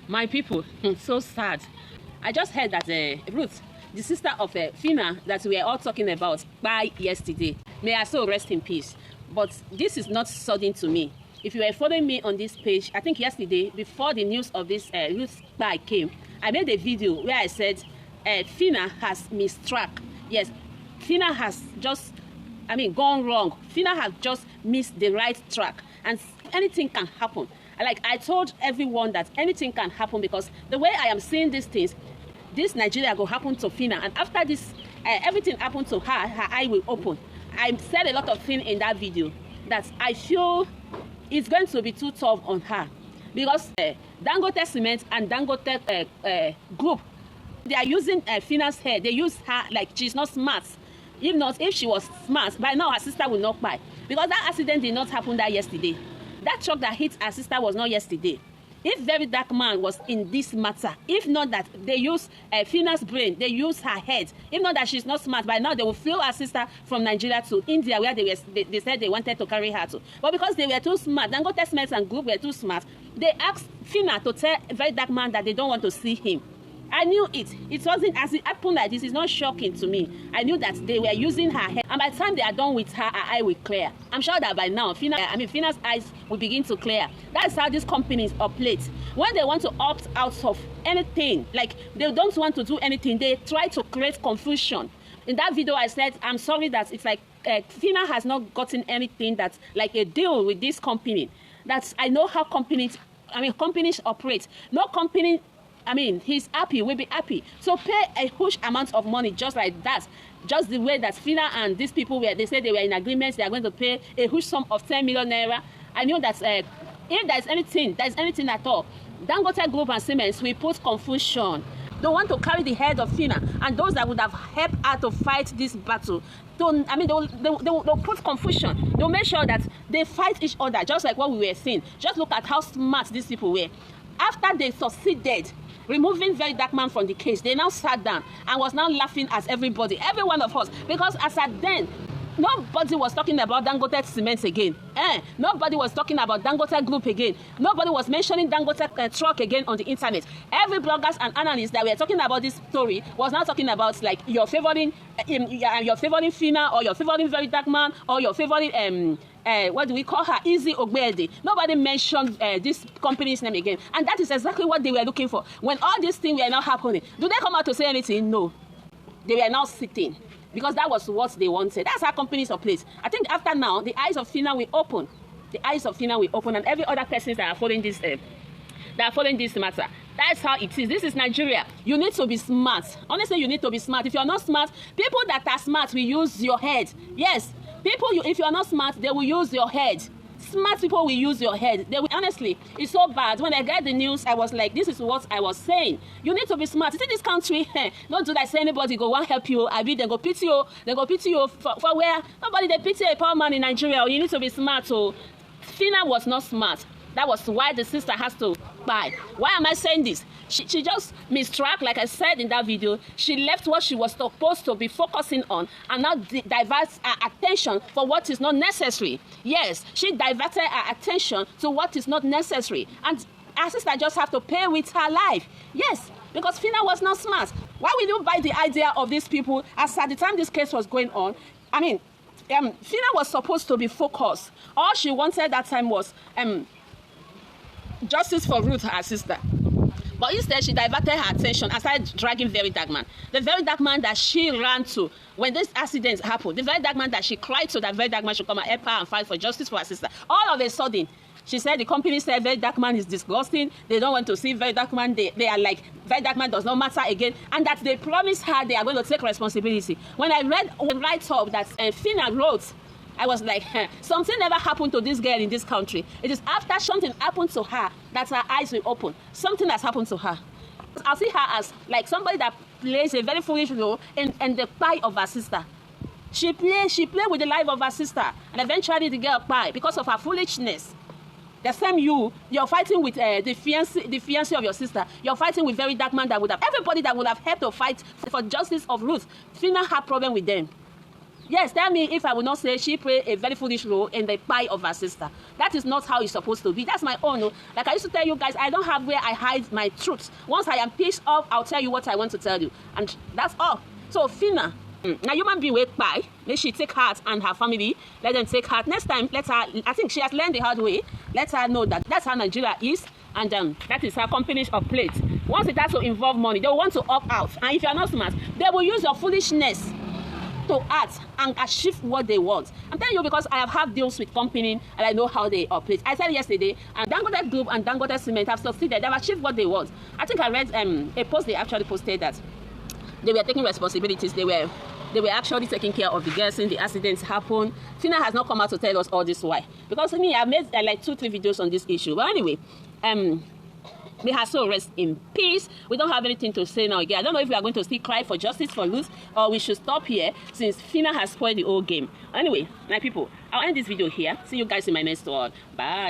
My people, so sad. I just heard that Ruth, the sister of Phyna that we are all talking about, died yesterday. May her soul rest in peace. But this is not sudden to me. If you were following me on this page, I think yesterday, before the news of this Ruth die came, I made a video where I said Phyna has mistracked. Yes, Phyna has just, gone wrong. Phyna has just missed the right track. And anything can happen. Like I told everyone that anything can happen because the way I am seeing these things, this Nigeria will happen to Phyna. And after this, everything happened to her, her eye will open. I said a lot of things in that video that I feel it's going to be too tough on her. Because Dangote Cement and Dangote Group, they are using Phyna's hair. They use her like she's not smart. If she was smart, by now her sister will not buy. Because that accident did not happen that yesterday. That truck that hit her sister was not yesterday. If Very Dark Man was in this matter, if not that they use Phyna's brain, they use her head, if not that she's not smart, by now they will flew her sister from Nigeria to India where they said they wanted to carry her to. But because they were too smart, Dangote Cement and Group were too smart, they asked Phyna to tell Very Dark Man that they don't want to see him. I knew it. It wasn't as it happened like this. It's not shocking to me. I knew that they were using her head. And by the time they are done with her, her eye will clear. I'm sure that by now, Phyna's eyes will begin to clear. That's how these companies operate. When they want to opt out of anything, like they don't want to do anything, they try to create confusion. In that video, I said, I'm sorry that it's like Phyna has not gotten anything that's like a deal with this company. That's I know how companies operate. No company. He's happy, we'll be happy. So pay a huge amount of money just like that. Just the way that Phyna and these people were, they said they were in agreement, they are going to pay a huge sum of 10 million naira. I knew that if there's anything at all, Dangote Group and Siemens will put confusion. They want to carry the head of Phyna, and those that would have helped her to fight this battle, they'll put confusion. They'll make sure that they fight each other, just like what we were seeing. Just look at how smart these people were. After they succeeded removing Very Dark Man from the case, they now sat down and was now laughing at everybody, every one of us, because as at then, nobody was talking about Dangote Cement again. Nobody was talking about Dangote Group again. Nobody was mentioning Dangote truck again on the internet. Every bloggers and analysts that were talking about this story was now talking about like you're favoring Phyna, or you're favoring Very Dark Man, or you're favoring what do we call her, Easy Ogbede. Nobody mentioned this company's name again, and that is exactly what they were looking for. When all these things were not happening, do they come out to say anything? No, they were now sitting. Because that was what they wanted. That's how companies operate. I think after now, the eyes of Phyna will open. The eyes of Phyna will open, and every other person that are following this, matter. That's how it is. This is Nigeria. You need to be smart. Honestly, you need to be smart. If you're not smart, people that are smart will use your head. Yes, if you're not smart, they will use your head. Smart people will use your head. They will, honestly, it's so bad. When I get the news, I was like, this is what I was saying. You need to be smart. You see this country, don't do that. Say anybody go want help you. They go pity you. They go pity you for where? Nobody, they pity a poor man in Nigeria. You need to be smart. So Phyna was not smart. That was why the sister has to buy. Why am I saying this? She just mistracked, like I said in that video. She left what she was supposed to be focusing on and now diverts her attention for what is not necessary. Yes, she diverted her attention to what is not necessary. And her sister just have to pay with her life. Yes, because Phyna was not smart. Why will you buy the idea of these people? As at the time this case was going on, Phyna was supposed to be focused. All she wanted that time was justice for Ruth, her sister. But instead, she diverted her attention and started dragging Very Dark Man. The Very Dark Man that she ran to when this accident happened. The Very Dark Man that she cried to, that Very Dark Man should come and help her and fight for justice for her sister. All of a sudden, she said the company said Very Dark Man is disgusting. They don't want to see Very Dark Man. They are like, Very Dark Man does not matter again. And that they promised her they are going to take responsibility. When I read a write-up that Phyna wrote, I was like, something never happened to this girl in this country. It is after something happened to her that her eyes will open. Something has happened to her. I see her as like somebody that plays a very foolish role in the plight of her sister. She played with the life of her sister, and eventually the girl died because of her foolishness. The same you're fighting with the fiancé of your sister. You're fighting with Very Dark Man that would have everybody that would have helped to fight for justice of Ruth. Phyna had problem with them. Yes, tell me if I will not say she played a very foolish role in the pie of her sister. That is not how it's supposed to be. That's my own. Like I used to tell you guys, I don't have where I hide my truth. Once I am pissed off, I'll tell you what I want to tell you. And that's all. So Phyna, now human being wait by, may she take heart and her family, let them take heart. Next time, let her, I think she has learned the hard way. Let her know that that's how Nigeria is. And that is her companies of plate. Once it has to involve money, they will want to opt out. And if you are not smart, they will use your foolishness to act and achieve what they want. I'm telling you because I have had deals with company and I know how they operate. I said yesterday, and Dangote Group and Dangote Cement have succeeded. They've achieved what they want. I think I read a post they actually posted that they were taking responsibilities. They were actually taking care of the girls in the accidents happened. Phyna has not come out to tell us all this why. Because me, I've made like 2-3 videos on this issue. But anyway, may her soul rest in peace. We don't have anything to say now again. I don't know if we are going to still cry for justice for Ruth or we should stop here since Phyna has spoiled the whole game. Anyway, my people, I'll end this video here. See you guys in my next one. Bye.